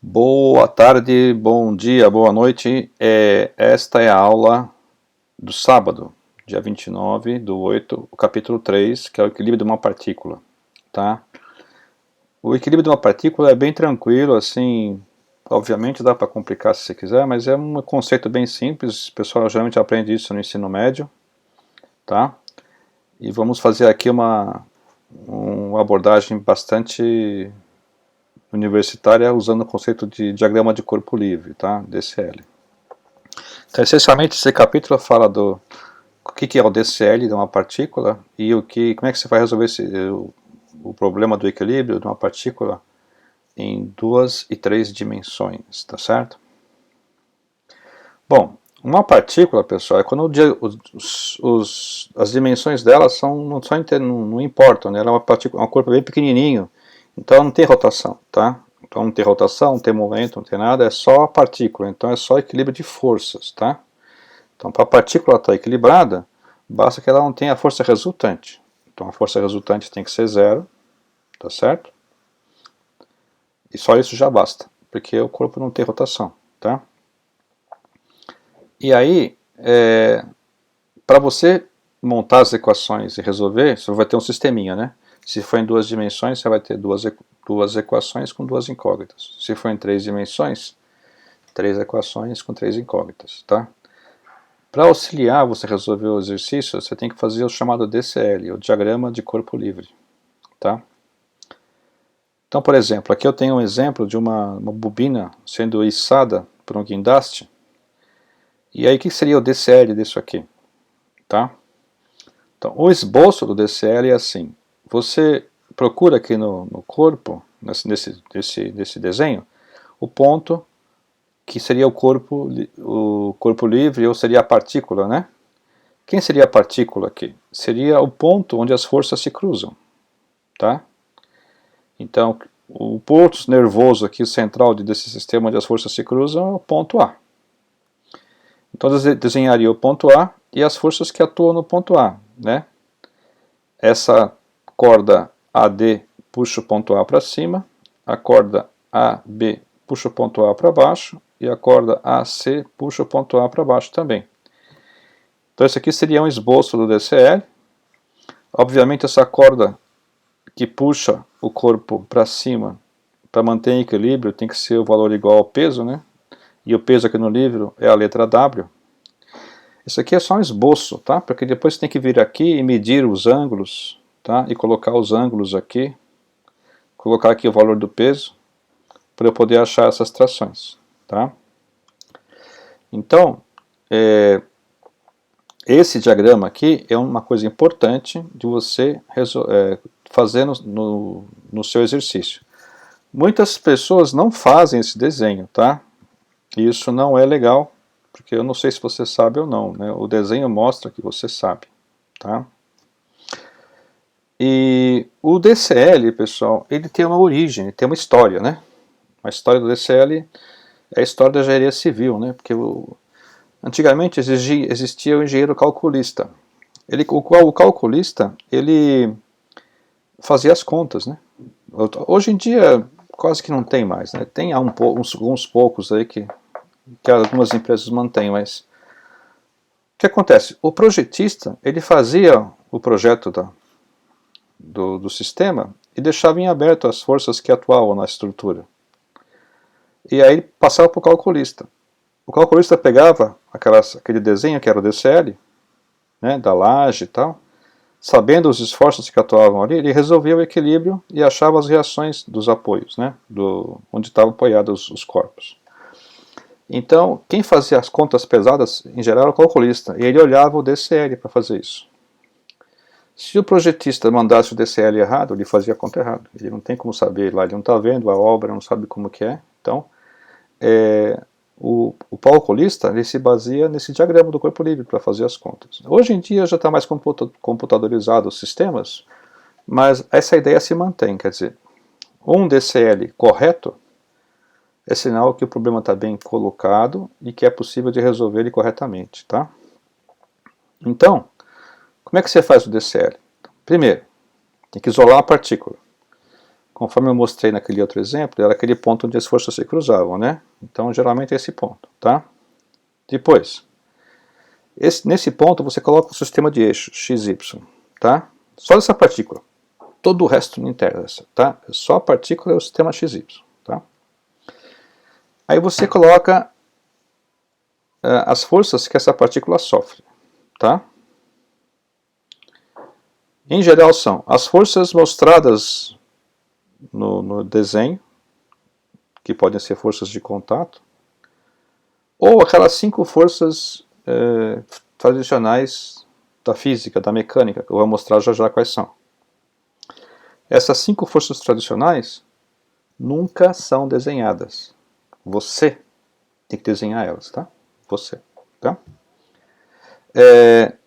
Boa tarde, bom dia, boa noite. Esta é a aula do sábado, dia 29/8, o capítulo 3, que é o equilíbrio de uma partícula. Tá? O equilíbrio de uma partícula é bem tranquilo, assim, obviamente dá para complicar se você quiser, mas é um conceito bem simples, o pessoal geralmente aprende isso no ensino médio. Tá? E vamos fazer aqui uma abordagem bastante universitária usando o conceito de diagrama de corpo livre, tá? DCL. Então, essencialmente, esse capítulo fala do que é o DCL de uma partícula e como é que você vai resolver o problema do equilíbrio de uma partícula em 2 e 3 dimensões, tá certo? Bom, uma partícula, pessoal, é quando as dimensões dela não importam, né? Ela é uma partícula, um corpo bem pequenininho, então não tem rotação, tá? Então não tem rotação, não tem momento, não tem nada, é só partícula, então é só equilíbrio de forças, tá? Então para a partícula estar equilibrada, basta que ela não tenha a força resultante. Então a força resultante tem que ser zero, tá certo? E só isso já basta, porque o corpo não tem rotação, tá? E aí, para você montar as equações e resolver, você vai ter um sisteminha, né? Se for em 2 dimensões, você vai ter duas equações com 2 incógnitas. Se for em 3 dimensões, 3 equações com 3 incógnitas, tá? Para auxiliar você resolver o exercício, você tem que fazer o chamado DCL, o diagrama de corpo livre, tá? Então, por exemplo, aqui eu tenho um exemplo de uma bobina sendo içada por um guindaste. E aí, o que seria o DCL disso aqui? Tá? Então, o esboço do DCL é assim. Você procura aqui no corpo, nesse desenho, o ponto que seria o corpo livre, ou seria a partícula, né? Quem seria a partícula aqui? Seria o ponto onde as forças se cruzam, tá? Então, o ponto nervoso aqui central desse sistema onde as forças se cruzam é o ponto A. Então, eu desenharia o ponto A e as forças que atuam no ponto A, né? Essa corda AD puxa o ponto A para cima, a corda AB puxa o ponto A para baixo e a corda AC puxa o ponto A para baixo também. Então esse aqui seria um esboço do DCL. Obviamente essa corda que puxa o corpo para cima para manter em equilíbrio tem que ser o valor igual ao peso, né? E o peso aqui no livro é a letra W. Isso aqui é só um esboço, tá? Porque depois você tem que vir aqui e medir os ângulos, tá? E colocar os ângulos aqui, colocar aqui o valor do peso, para eu poder achar essas trações, tá? Então, esse diagrama aqui é uma coisa importante de você fazer no seu exercício. Muitas pessoas não fazem esse desenho, tá? E isso não é legal, porque eu não sei se você sabe ou não, né? O desenho mostra que você sabe, tá? E o DCL, pessoal, ele tem uma origem, tem uma história, né? A história do DCL é a história da engenharia civil, né? Porque antigamente existia o engenheiro calculista. O calculista, ele fazia as contas, né? Hoje em dia quase que não tem mais, né? Tem uns poucos aí que algumas empresas mantêm, mas o que acontece? O projetista, ele fazia o projeto do sistema e deixava em aberto as forças que atuavam na estrutura. E aí passava para o calculista. O calculista pegava aquele desenho que era o DCL, né, da laje e tal, sabendo os esforços que atuavam ali, ele resolvia o equilíbrio e achava as reações dos apoios, né, onde estavam apoiados os corpos. Então, quem fazia as contas pesadas, em geral, era o calculista, e ele olhava o DCL para fazer isso. Se o projetista mandasse o DCL errado, ele fazia a conta errada. Ele não tem como saber lá, ele não está vendo a obra, não sabe como que é. Então, o calculista ele se baseia nesse diagrama do corpo livre para fazer as contas. Hoje em dia já está mais computadorizado os sistemas, mas essa ideia se mantém, quer dizer, um DCL correto é sinal que o problema está bem colocado e que é possível de resolver ele corretamente, tá? Então, como é que você faz o DCL? Primeiro, tem que isolar a partícula. conforme eu mostrei naquele outro exemplo, era aquele ponto onde as forças se cruzavam, né? Então, geralmente é esse ponto, tá? Depois, nesse ponto você coloca o sistema de eixos, x, y, tá? Só essa partícula. Todo o resto não interessa, tá? Só a partícula é o sistema XY, tá? Aí você coloca as forças que essa partícula sofre, tá? Em geral são as forças mostradas no desenho, que podem ser forças de contato, ou aquelas 5 forças tradicionais da física, da mecânica, que eu vou mostrar já já quais são. Essas 5 forças tradicionais nunca são desenhadas. Você tem que desenhar elas, tá? Você, tá?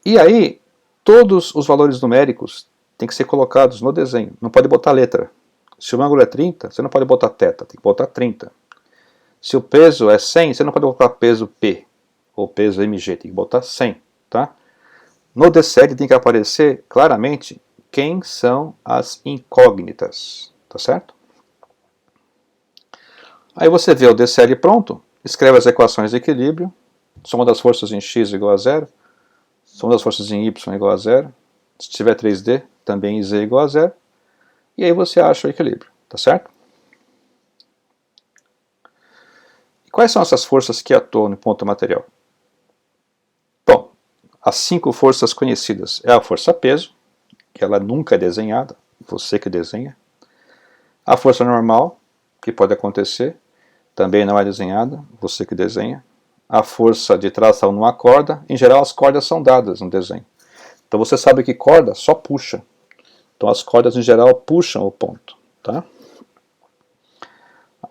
E aí, todos os valores numéricos têm que ser colocados no desenho. Não pode botar letra. Se o ângulo é 30, você não pode botar θ, tem que botar 30. Se o peso é 100, você não pode botar peso P, ou peso mg, tem que botar 100, tá? No DCL tem que aparecer claramente quem são as incógnitas, tá certo? Aí você vê o DCL pronto, escreve as equações de equilíbrio, soma das forças em x igual a 0, soma das forças em y igual a 0, se tiver 3D, também em z igual a 0, e aí você acha o equilíbrio, tá certo? E quais são essas forças que atuam no ponto material? Bom, as 5 forças conhecidas é a força peso, que ela nunca é desenhada, você que desenha. A força normal, que pode acontecer, também não é desenhada, você que desenha. A força de tração numa corda, em geral as cordas são dadas no desenho. Então você sabe que corda só puxa. Então as cordas em geral puxam o ponto, tá?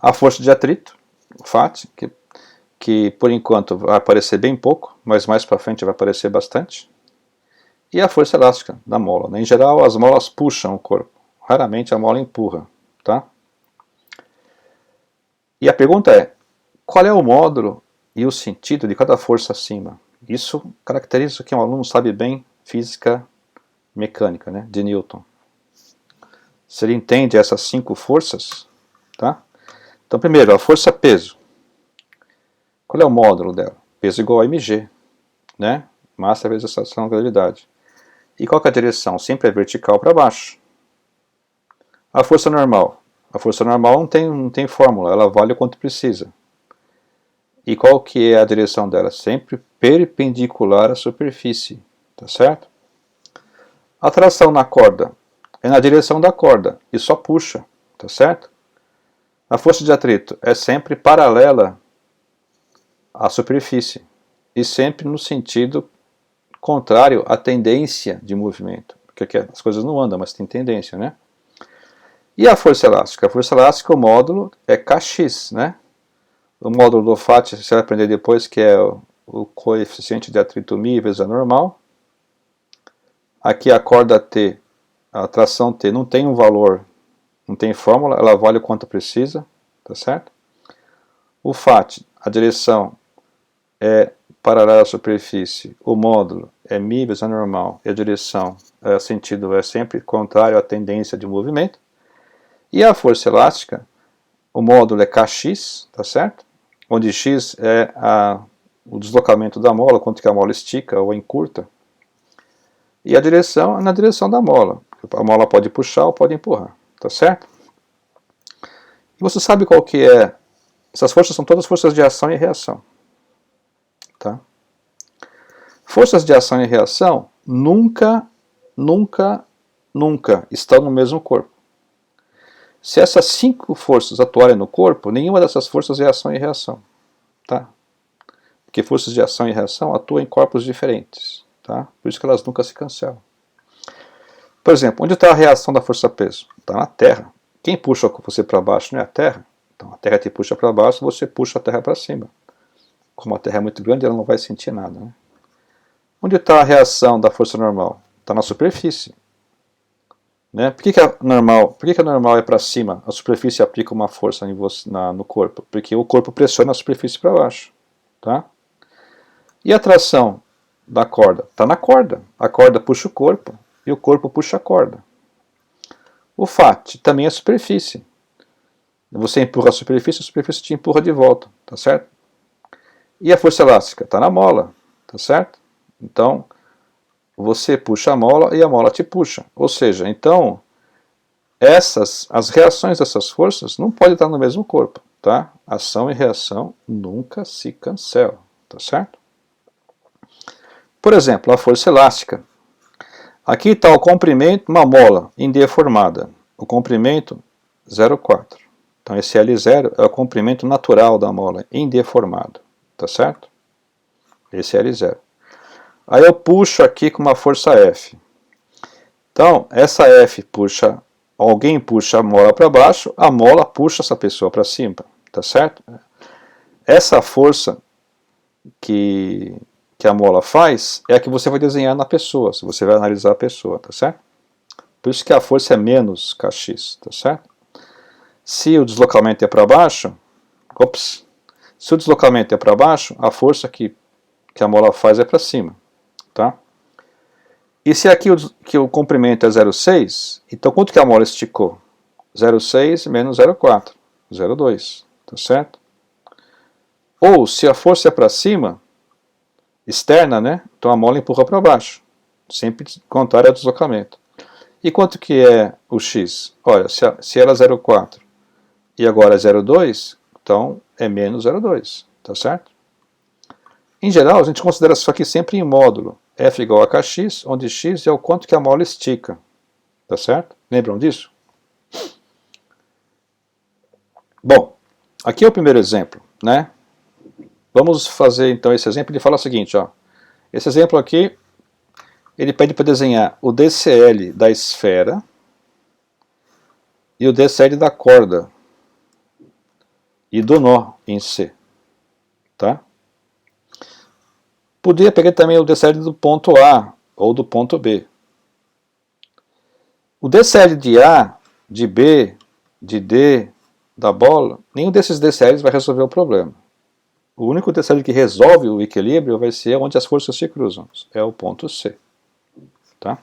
A força de atrito, o FAT, que por enquanto vai aparecer bem pouco, mas mais para frente vai aparecer bastante. E a força elástica da mola, né? Em geral as molas puxam o corpo, raramente a mola empurra, tá? E a pergunta é, qual é o módulo e o sentido de cada força acima? Isso caracteriza que um aluno sabe bem física mecânica, né, de Newton. Se ele entende essas 5 forças, tá? Então primeiro, a força peso. Qual é o módulo dela? Peso igual a mg, né? Massa vezes atração da gravidade. E qual que é a direção? Sempre é vertical para baixo. A força normal. A força normal não tem fórmula, ela vale o quanto precisa. E qual que é a direção dela? Sempre perpendicular à superfície, tá certo? A tração na corda é na direção da corda e só puxa, tá certo? A força de atrito é sempre paralela à superfície e sempre no sentido contrário à tendência de movimento, porque as coisas não andam, mas tem tendência, né? E a força elástica? A força elástica, o módulo é Kx, né? O módulo do FAT, você vai aprender depois, que é o coeficiente de atrito μ vezes a normal. Aqui a corda T, a tração T, não tem um valor, não tem fórmula, ela vale o quanto precisa, tá certo? O FAT, a direção é paralela à superfície, o módulo é μ vezes a normal, e a direção, o sentido é sempre contrário à tendência de movimento. E a força elástica, o módulo é Kx, tá certo? Onde x é o deslocamento da mola, quanto que a mola estica ou encurta. E a direção é na direção da mola. A mola pode puxar ou pode empurrar, tá certo? E você sabe qual que é? Essas forças são todas forças de ação e reação, tá? Forças de ação e reação nunca estão no mesmo corpo. Se essas 5 forças atuarem no corpo, nenhuma dessas forças é ação e reação, tá? Porque forças de ação e reação atuam em corpos diferentes, tá? Por isso que elas nunca se cancelam. Por exemplo, onde está a reação da força-peso? Está na Terra. Quem puxa você para baixo não é a Terra. Então a Terra te puxa para baixo, você puxa a Terra para cima. Como a Terra é muito grande, ela não vai sentir nada, né? Onde está a reação da força normal? Está na superfície. Né? Por que a normal é para cima? A superfície aplica uma força no corpo. Porque o corpo pressiona a superfície para baixo. Tá? E a tração da corda? Está na corda. A corda puxa o corpo e o corpo puxa a corda. O FAT também é superfície. Você empurra a superfície te empurra de volta, tá certo? E a força elástica? Está na mola, tá certo? Então, você puxa a mola e a mola te puxa. Ou seja, então, as reações dessas forças não podem estar no mesmo corpo, tá? Ação e reação nunca se cancelam, tá certo? Por exemplo, a força elástica. Aqui está o comprimento, uma mola em D formada. O comprimento 0,4. Então esse L0 é o comprimento natural da mola em D formado, tá certo? Esse é L0. Aí eu puxo aqui com uma força F. Então essa F puxa, alguém puxa a mola para baixo, a mola puxa essa pessoa para cima, tá certo? Essa força que a mola faz é a que você vai desenhar na pessoa, se você vai analisar a pessoa, tá certo? Por isso que a força é menos kx, tá certo? Se o deslocamento é para baixo, se o deslocamento é para baixo, a força que a mola faz é para cima, tá? E se aqui o comprimento é 0,6, então quanto que a mola esticou? 0,6 menos 0,4, 0,2, tá certo? Ou se a força é para cima, externa, né? Então a mola empurra para baixo, sempre contrário ao deslocamento. E quanto que é o x? Olha, se era 0,4 e agora é 0,2, então é menos 0,2, tá certo? Em geral, a gente considera isso aqui sempre em módulo. F igual a kx, onde x é o quanto que a mola estica, tá certo? Lembram disso? Bom, aqui é o primeiro exemplo, né? Vamos fazer então esse exemplo. Ele fala o seguinte, ó. Esse exemplo aqui, ele pede para desenhar o DCL da esfera e o DCL da corda e do nó em C, tá? Podia pegar também o DCL do ponto A ou do ponto B. O DCL de A, de B, de D, da bola, nenhum desses DCLs vai resolver o problema. O único DCL que resolve o equilíbrio vai ser onde as forças se cruzam, é o ponto C. Tá?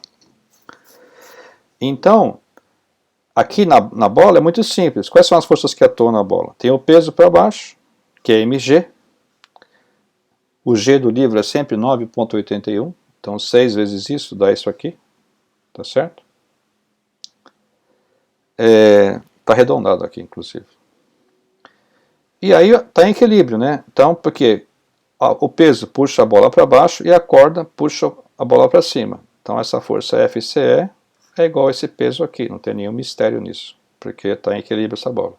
Então, aqui na bola é muito simples. Quais são as forças que atuam na bola? Tem o peso para baixo, que é mg. O g do livro é sempre 9,81. Então 6 vezes isso dá isso aqui. Tá certo? Está arredondado aqui, inclusive. E aí está em equilíbrio, né? Então, porque o peso puxa a bola para baixo e a corda puxa a bola para cima. Então essa força FCE é igual a esse peso aqui, não tem nenhum mistério nisso, porque está em equilíbrio essa bola.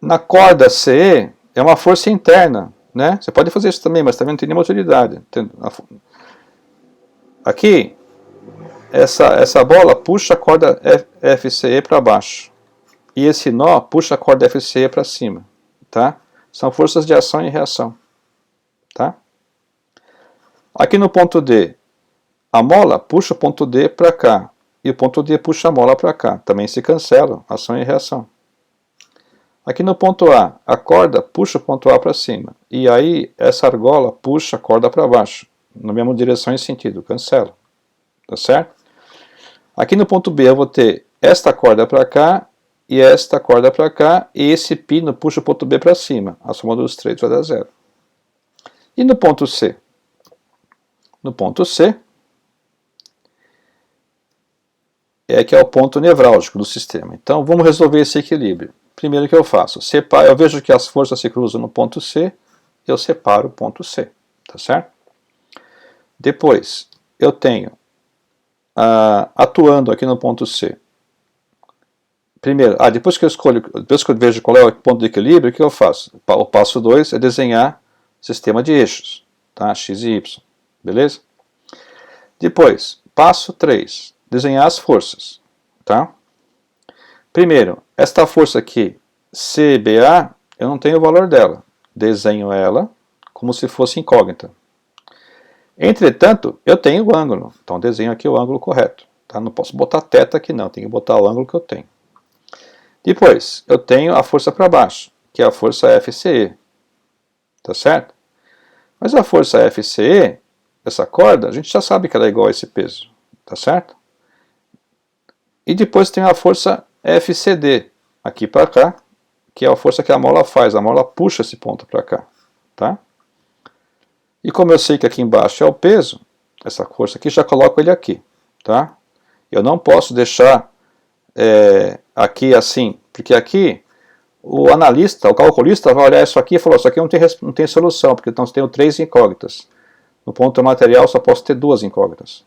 Na corda CE é uma força interna, né? Você pode fazer isso também, mas também não tem nenhuma utilidade. Aqui, essa bola puxa a corda FCE para baixo. E esse nó puxa a corda FCE para cima. Tá? São forças de ação e reação. Tá? Aqui no ponto D, a mola puxa o ponto D para cá. E o ponto D puxa a mola para cá. Também se cancelam, ação e reação. Aqui no ponto a corda puxa o ponto A para cima. E aí essa argola puxa a corda para baixo. Na mesma direção e sentido, cancela. Tá certo? Aqui no ponto B eu vou ter esta corda para cá e esta corda para cá, e esse pino puxa o ponto B para cima. A soma dos três vai dar zero. E no ponto C? No ponto C é que é o ponto nevrálgico do sistema. Então vamos resolver esse equilíbrio. Primeiro que eu faço, eu vejo que as forças se cruzam no ponto C, eu separo o ponto C, tá certo? Depois, eu tenho, atuando aqui no ponto C, primeiro, depois que eu vejo qual é o ponto de equilíbrio, o que eu faço? O passo 2 é desenhar sistema de eixos, tá? X e Y, beleza? Depois, passo 3, desenhar as forças, tá? Primeiro, esta força aqui, CBA, eu não tenho o valor dela. Desenho ela como se fosse incógnita. Entretanto, eu tenho o ângulo. Então desenho aqui o ângulo correto. Tá? Não posso botar θ aqui não, tenho que botar o ângulo que eu tenho. Depois, eu tenho a força para baixo, que é a força FCE. Tá certo? Mas a força FCE, essa corda, a gente já sabe que ela é igual a esse peso, tá certo? E depois tem a força FCD, aqui para cá, que é a força que a mola faz, a mola puxa esse ponto para cá, tá? E como eu sei que aqui embaixo é o peso, essa força aqui, já coloco ele aqui, tá? Eu não posso deixar aqui assim, porque aqui o analista, o calculista vai olhar isso aqui e falar, isso aqui não tem solução, porque então eu tenho 3 incógnitas. No ponto material só posso ter 2 incógnitas.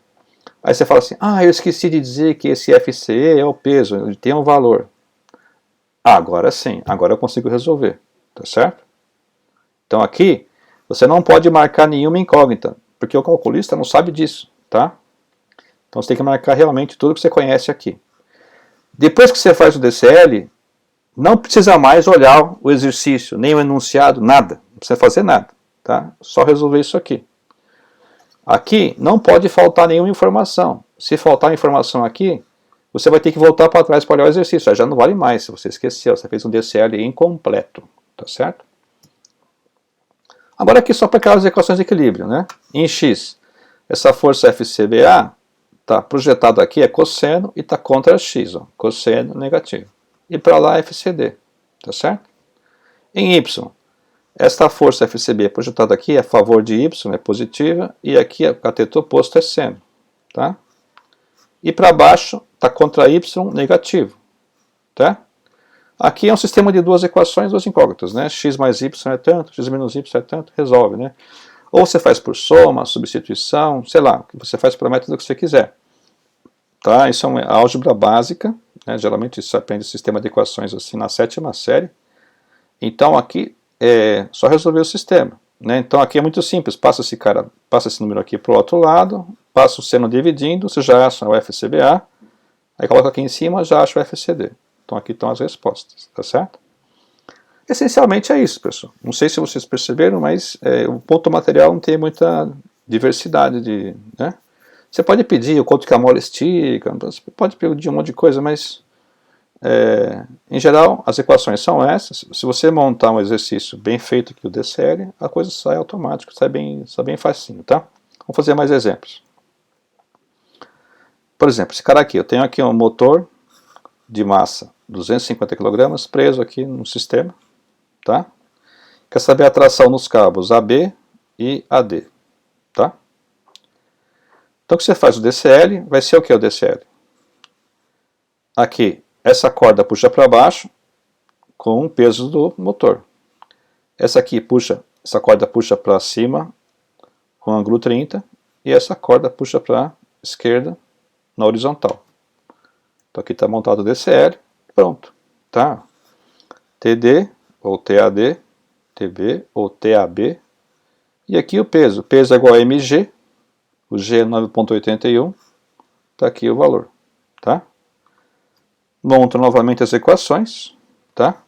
Aí você fala assim, eu esqueci de dizer que esse FCE é o peso, ele tem um valor. Agora sim, agora eu consigo resolver, tá certo? Então aqui, você não pode marcar nenhuma incógnita, porque o calculista não sabe disso, tá? Então você tem que marcar realmente tudo que você conhece aqui. Depois que você faz o DCL, não precisa mais olhar o exercício, nem o enunciado, nada. Não precisa fazer nada, tá? Só resolver isso aqui. Aqui não pode faltar nenhuma informação. Se faltar informação aqui, você vai ter que voltar para trás para olhar o exercício. Aí já não vale mais, se você esqueceu, você fez um DCL incompleto, tá certo? Agora aqui só para aquelas equações de equilíbrio, né? Em X, essa força FCBA está projetada aqui, é cosseno, e está contra X, ó, cosseno negativo. E para lá FCD, tá certo? Em Y, esta força FCB projetada aqui é a favor de Y, é positiva, e aqui o cateto oposto é seno, tá? E para baixo está contra Y negativo, tá? Aqui é um sistema de 2 equações, 2 incógnitas, né? X mais Y é tanto, X menos Y é tanto, resolve, né? Ou você faz por soma, substituição, sei lá, você faz pelo método que você quiser. Tá? Isso é uma álgebra básica, né? Geralmente isso aprende sistema de equações assim na 7ª série. Então aqui é só resolver o sistema, né? Então aqui é muito simples, passa esse número aqui para o outro lado, passa o seno dividindo, você já acha o FCBA, aí coloca aqui em cima, já acha o FCD. Então aqui estão as respostas, tá certo? Essencialmente é isso, pessoal. Não sei se vocês perceberam, mas o ponto material não tem muita diversidade de, né? Você pode pedir o quanto que a mola estica, você pode pedir um monte de coisa, mas em geral as equações são essas. Se você montar um exercício bem feito aqui o DCL, a coisa sai automática, sai bem facinho, tá? Vamos fazer mais exemplos. Por exemplo, esse cara aqui, eu tenho aqui um motor de massa 250 kg preso aqui no sistema, tá? Quer saber a tração nos cabos AB e AD, tá? Então o que você faz o DCL, vai ser o que o DCL? Aqui, essa corda puxa para baixo com o peso do motor. Essa corda puxa para cima com ângulo 30 e essa corda puxa para a esquerda na horizontal. Então aqui está montado o DCL, pronto, tá? TD ou TAD, TB ou TAB, e aqui o peso é igual a mg, o G é 9,81, está aqui o valor, tá? Monto novamente as equações, tá?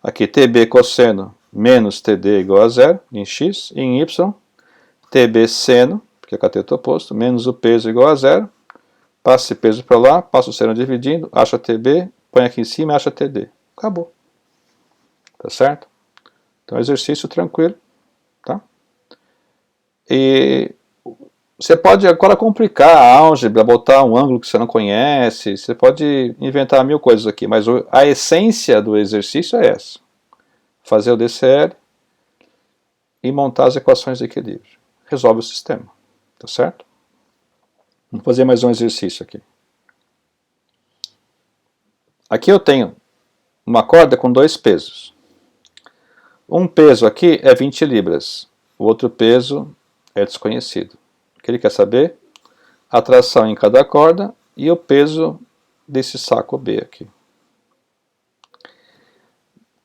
Aqui TB cosseno menos TD igual a 0 em x, e em y, TB seno, porque é cateto oposto, menos o peso igual a 0, passa esse peso para lá, passa o seno dividindo, acha TB, põe aqui em cima e acha TD. Acabou. Tá certo? Então exercício tranquilo, tá? E você pode agora complicar a álgebra, botar um ângulo que você não conhece, você pode inventar 1000 coisas aqui, mas a essência do exercício é essa. Fazer o DCL e montar as equações de equilíbrio. Resolve o sistema, tá certo? Vamos fazer mais um exercício aqui. Aqui eu tenho uma corda com 2 pesos. Um peso aqui é 20 libras, o outro peso é desconhecido. O que ele quer saber? A tração em cada corda e o peso desse saco B aqui. O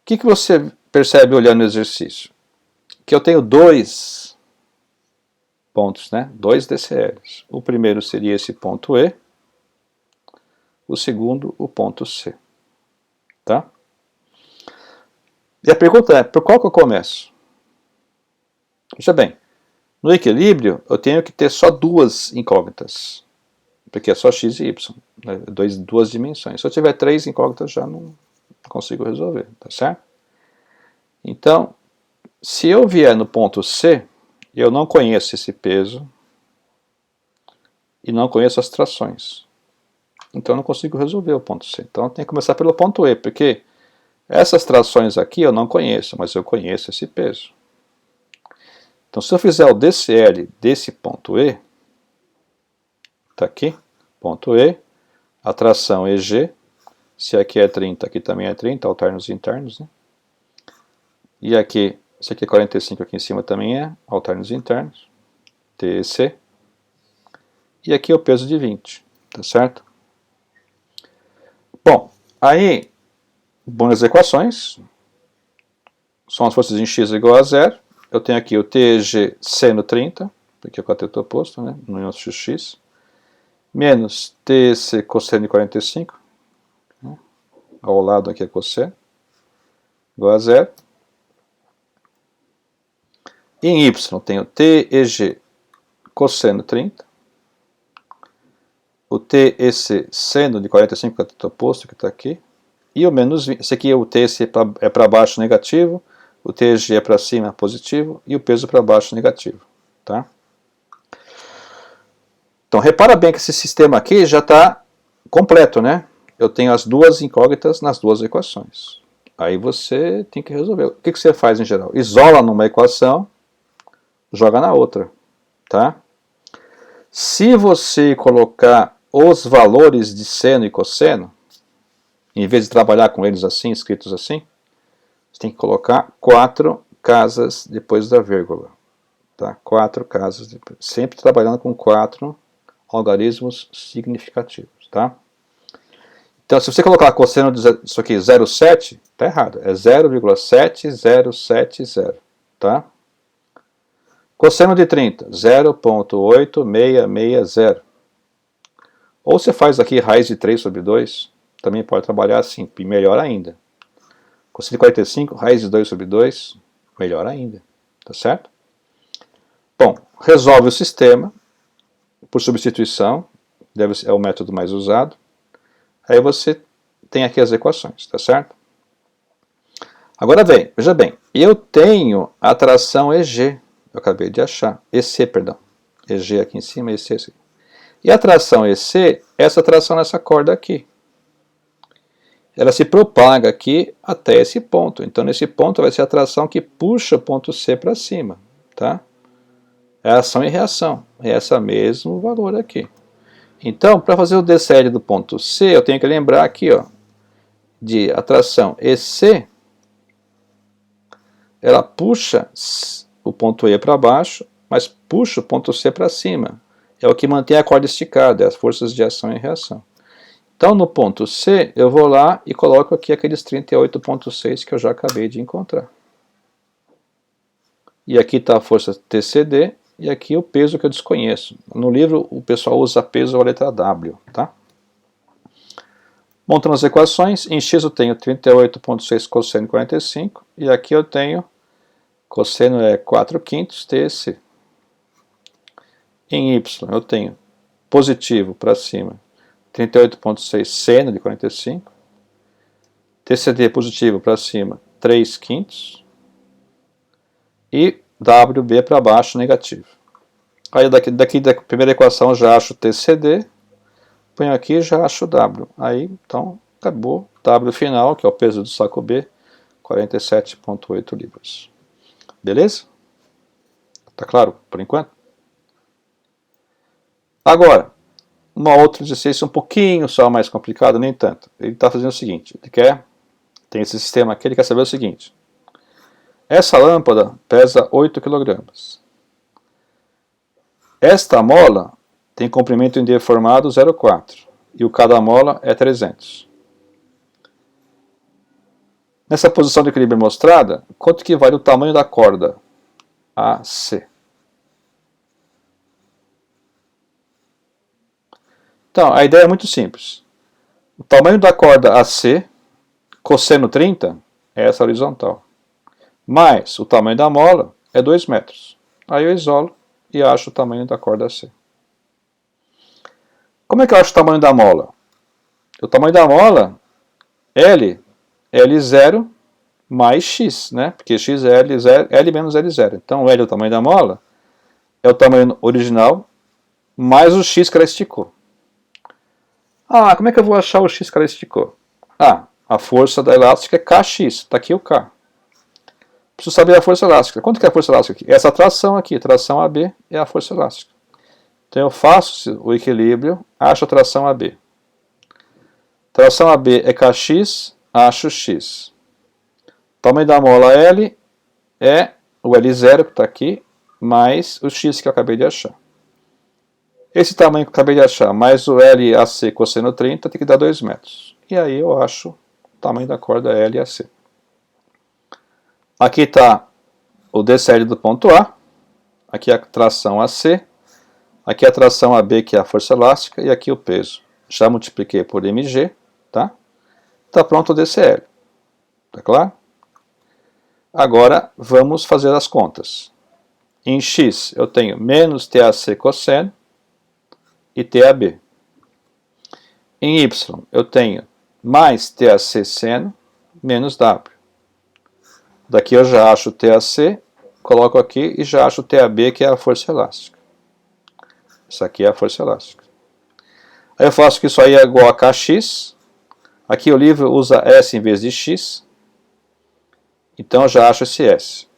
que você percebe olhando o exercício? Que eu tenho 2 pontos, né? 2 DCLs. O primeiro seria esse ponto E, o segundo o ponto C. Tá? E a pergunta é, por qual que eu começo? Veja bem, no equilíbrio eu tenho que ter só 2 incógnitas, porque é só x e y, né? 2 dimensões. Se eu tiver 3 incógnitas já não consigo resolver, tá certo? Então, se eu vier no ponto C, eu não conheço esse peso, e não conheço as trações. Então eu não consigo resolver o ponto C. Então eu tenho que começar pelo ponto E, porque essas trações aqui eu não conheço, mas eu conheço esse peso. Então se eu fizer o DCL desse ponto E, está aqui, ponto E, a tração EG, se aqui é 30, aqui também é 30, alternos internos, né? E aqui, esse aqui é 45, aqui em cima também é, alternos internos, TEC. E aqui é o peso de 20, tá certo? Bom, aí, boas equações, são as forças em x igual a zero. Eu tenho aqui o TEG seno 30, porque é o cateto oposto, né, no nosso x, menos TEC cosseno de 45, né, ao lado aqui é cosseno, igual a zero. E em y tenho TEG cosseno 30, o TEC seno de 45, cateto oposto, que está aqui, e o menos 20. Esse aqui, o TEC é para baixo negativo, o TG é para cima positivo, e o peso para baixo negativo. Tá? Então, repara bem que esse sistema aqui já está completo, né? Eu tenho as duas incógnitas nas duas equações. Aí você tem que resolver. O que você faz em geral? Isola numa equação, joga na outra. Tá? Se você colocar os valores de seno e cosseno, em vez de trabalhar com eles assim, escritos assim, você tem que colocar 4 casas depois da vírgula. Tá? 4 casas, sempre trabalhando com 4 algarismos significativos. Tá? Então, se você colocar cosseno disso aqui 0,7, está errado. É 0,7070. Tá? Cosseno de 30, 0,8660. Ou você faz aqui raiz de 3 sobre 2, também pode trabalhar assim, melhor ainda. Cosseno de 45, raiz de 2 sobre 2, melhor ainda. Tá certo? Bom, resolve o sistema por substituição, é o método mais usado. Aí você tem aqui as equações, tá certo? Agora veja bem, eu tenho a tração EG, eu acabei de achar, EC, perdão. EG aqui em cima, EC aqui. E a tração EC, essa tração nessa corda aqui. Ela se propaga aqui até esse ponto. Então, nesse ponto vai ser a tração que puxa o ponto C para cima. Tá? É ação e reação. É esse mesmo valor aqui. Então, para fazer o DCL do ponto C, eu tenho que lembrar aqui, ó, de atração EC, ela puxa o ponto E para baixo, mas puxa o ponto C para cima. É o que mantém a corda esticada, é as forças de ação e reação. Então, no ponto C, eu vou lá e coloco aqui aqueles 38,6 que eu já acabei de encontrar. E aqui está a força TCD, e aqui o peso que eu desconheço. No livro, o pessoal usa peso ou a letra W. Tá? Montando as equações, em x eu tenho 38,6 cosseno de 45, e aqui eu tenho cosseno é 4/5 TC. Em y eu tenho positivo para cima, 38,6 seno de 45, TCD positivo para cima, 3/5, e WB para baixo negativo. Aí daqui da primeira equação eu já acho TCD, ponho aqui e já acho W. Aí, então, acabou. W final, que é o peso do saco B, 47,8 libras. Beleza? Tá claro por enquanto? Agora, uma outra exercício um pouquinho só mais complicado, nem tanto. Ele está fazendo o seguinte, tem esse sistema aqui, ele quer saber o seguinte. Essa lâmpada pesa 8 kg. Esta mola tem comprimento indeformado 0,4 e o cada mola é 300. Nessa posição de equilíbrio mostrada, quanto que vale o tamanho da corda AC? Então, a ideia é muito simples. O tamanho da corda AC, cosseno 30, é essa horizontal. Mais o tamanho da mola é 2 metros. Aí eu isolo e acho o tamanho da corda AC. Como é que eu acho o tamanho da mola? O tamanho da mola, L0 mais X, né? Porque X é L menos L0. Então, L é o tamanho da mola, é o tamanho original mais o x que ela esticou. Ah, como é que eu vou achar o x que ela esticou? Ah, a força da elástica é Kx, está aqui o K. Preciso saber a força elástica. Quanto que é a força elástica aqui? Essa tração aqui, tração AB, é a força elástica. Então eu faço o equilíbrio, acho a tração AB. Tração AB é Kx, acho x. Tamanho da mola L é o L0, que está aqui, mais o x que eu acabei de achar. Esse tamanho que eu acabei de achar, mais o LAC cosseno 30, tem que dar 2 metros. E aí eu acho o tamanho da corda LAC. Aqui está o DCL do ponto A, aqui a tração AC, aqui a tração AB, que é a força elástica, e aqui o peso. Já multipliquei por mg, tá? Está pronto o DCL. Tá claro? Agora vamos fazer as contas. Em x eu tenho menos TAC cosseno e TAB. Em y eu tenho mais TAC seno menos W. Daqui eu já acho o TAC, coloco aqui e já acho o TAB, que é a força elástica. Isso aqui é a força elástica. Aí eu faço que isso aí é igual a Kx. Aqui o livro usa S em vez de X. Então eu já acho esse S.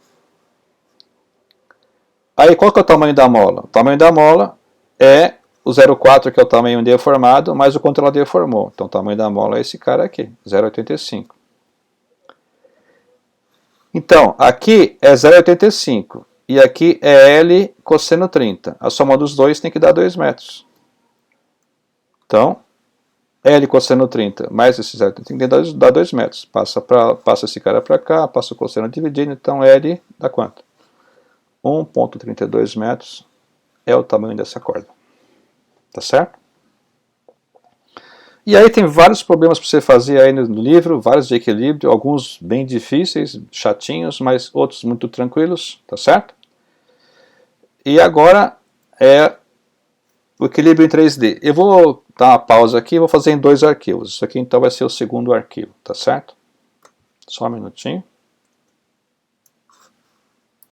Aí qual que é o tamanho da mola? O tamanho da mola é o 0,4, que é o tamanho onde é formado, mais o quanto ela deformou. Então o tamanho da mola é esse cara aqui, 0,85. Então, aqui é 0,85 e aqui é L cosseno 30. A soma dos dois tem que dar 2 metros. Então, L cosseno 30 mais esse 0,85 tem que dar 2 metros. Passa esse cara para cá, passa o cosseno dividindo, então L dá quanto? 1,32 metros é o tamanho dessa corda. Tá certo? E aí tem vários problemas para você fazer aí no livro, vários de equilíbrio, alguns bem difíceis, chatinhos, mas outros muito tranquilos, tá certo? E agora é o equilíbrio em 3D. Eu vou dar uma pausa aqui e vou fazer em 2 arquivos. Isso aqui então vai ser o segundo arquivo, tá certo? Só um minutinho.